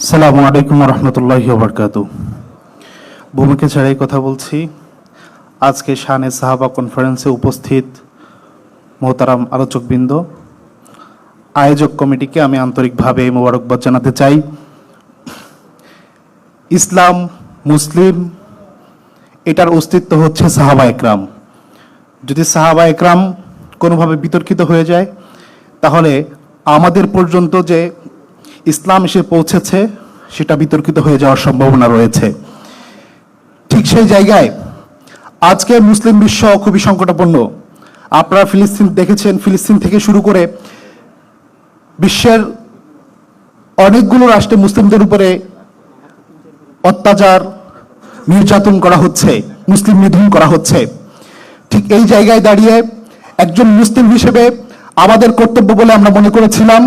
আসসালামু আলাইকুম রহমতুল্লাহি ওয়া বারাকাতুহু। ভূমিকা ছাড়াই কথা বলছি। আজকে শানে সাহাবা কনফারেন্সে উপস্থিত মোহতারাম আলোচকবৃন্দ, আয়োজক কমিটিকে আমি আন্তরিকভাবে মোবারকবাদ জানাতে চাই। ইসলাম, মুসলিম, এটার অস্তিত্ব হচ্ছে সাহাবা একরাম। যদি সাহাবা একরাম কোনোভাবে বিতর্কিত হয়ে যায়, তাহলে আমাদের পর্যন্ত যে ইসলাম এসে পৌঁছেছে সেটা বিতর্কিত হয়ে যাওয়ার সম্ভাবনা রয়েছে। ঠিক সেই জায়গায় আজকে মুসলিম বিশ্ব খুবই সংকটাপন্ন। আপনারা ফিলিস্তিন দেখেছেন, ফিলিস্তিন থেকে শুরু করে বিশ্বের অনেকগুলো রাষ্ট্রে মুসলিমদের উপরে অত্যাচার, নির্যাতন করা হচ্ছে, মুসলিম নিধন করা হচ্ছে। ঠিক এই জায়গায় দাঁড়িয়ে একজন মুসলিম হিসেবে আমাদের কর্তব্য বলে আমরা মনে করেছিলাম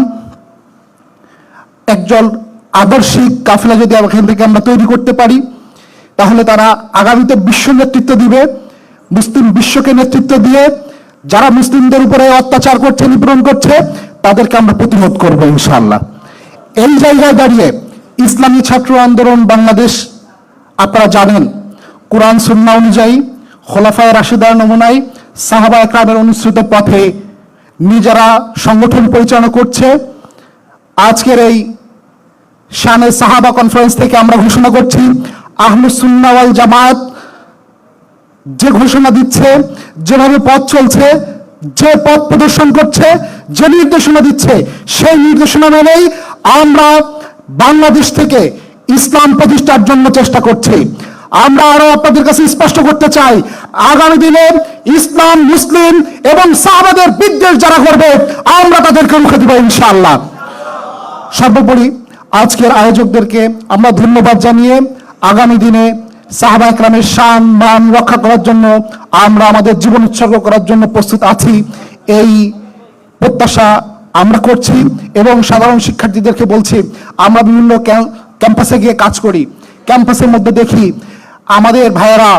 একজন আদর্শিক কাফেলা যদি এখান থেকে আমরা তৈরি করতে পারি, তাহলে তারা আগামীতে বিশ্ব নেতৃত্ব দিবে। মুসলিম বিশ্বকে নেতৃত্ব দিয়ে যারা মুসলিমদের উপরে অত্যাচার করছে, নিপীড়ন করছে, তাদেরকে আমরা প্রতিরোধ করব ইনশাআল্লাহ। এই জায়গায় দাঁড়িয়ে ইসলামী ছাত্র আন্দোলন বাংলাদেশ, আপনারা জানেন, কোরআন সুন্নাহ অনুযায়ী খোলাফায়ে রাশিদার নমুনায় সাহাবা একরামের অনুসৃত পথে নিজেরা সংগঠন পরিচালনা করছে। আজকের এই শানে সাহাবা কনফারেন্স থেকে আমরা ঘোষণা করছি, আহলুস সুন্নাহ ওয়াল জামাত যে ঘোষণা দিচ্ছে, যেভাবে পথ চলছে, যে পথ প্রদর্শন করছে, যে নির্দেশনা দিচ্ছে, সেই নির্দেশনা মেনেই আমরা বাংলাদেশ থেকে ইসলাম প্রতিষ্ঠার জন্য চেষ্টা করছি। আমরা আরো আপনাদের কাছে স্পষ্ট করতে চাই, আগামী দিনে ইসলাম, মুসলিম এবং সাহাবাদের বিদ্বেষ যারা করবে, আমরা তাদেরকে রুখে দেব ইনশাআল্লাহ। সর্বোপরি আজকের আয়োজকদেরকে আমরা ধন্যবাদ জানিয়ে আগামী দিনে সাহাবা একরামের শান মান রক্ষা করার জন্য আমরা আমাদের জীবন উৎসর্গ করার জন্য প্রস্তুত আছি, এই প্রত্যাশা আমরা করছি। এবং সাধারণ শিক্ষার্থীদেরকে বলছি, আমরা বিভিন্ন ক্যাম্পাসে গিয়ে কাজ করি, ক্যাম্পাসের মধ্যে দেখি আমাদের ভাইয়েরা,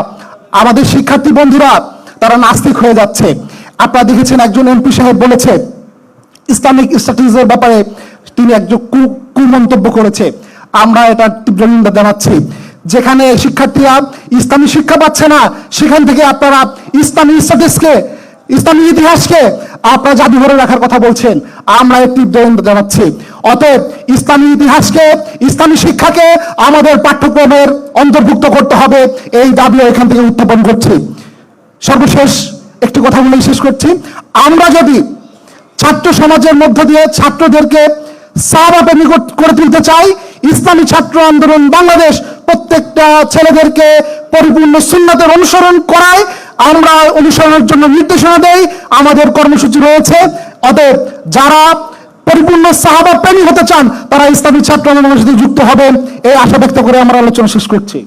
আমাদের শিক্ষার্থী বন্ধুরা তারা নাস্তিক হয়ে যাচ্ছে। আপনারা দেখেছেন একজন এমপি সাহেব বলেছে ইসলামিক স্ট্যাটাসের ব্যাপারে তিনি একজন কুমন্তব্য করেছে। আমরা এটা তীব্র নিন্দা জানাচ্ছি। যেখানে শিক্ষার্থীরা ইসলামী শিক্ষা পাচ্ছে না, সেখান থেকে আপনারা ইসলামী স্ট্যাটাসকে, ইসলামী ইতিহাসকে আপনারা জাদুঘরে রাখার কথা বলছেন। আমরা এর তীব্র নিন্দা জানাচ্ছি। অতএব ইসলামী ইতিহাসকে, ইসলামী শিক্ষাকে আমাদের পাঠ্যক্রমের অন্তর্ভুক্ত করতে হবে, এই দাবিও এখান থেকে উত্থাপন করছি। সর্বশেষ একটি কথা বলেই শেষ করছি, আমরা যদি ছাত্র সমাজের মধ্য দিয়ে ছাত্রদেরকে সাহাবা নিকট করে তুলতে চাই, ইসলামী ছাত্র আন্দোলন বাংলাদেশ প্রত্যেকটা ছেলেদেরকে পরিপূর্ণ সুন্নাতের অনুসরণ করায়, আমরা অনুসরণের জন্য নির্দেশনা দেই, আমাদের কর্মসূচি রয়েছে। অতএব যারা পরিপূর্ণ সাহাবা প্রেমী হতে চান, তারা ইসলামী ছাত্র আন্দোলনের সাথে যুক্ত হবেন, এই আশা ব্যক্ত করে আমার আলোচনা শেষ করছি।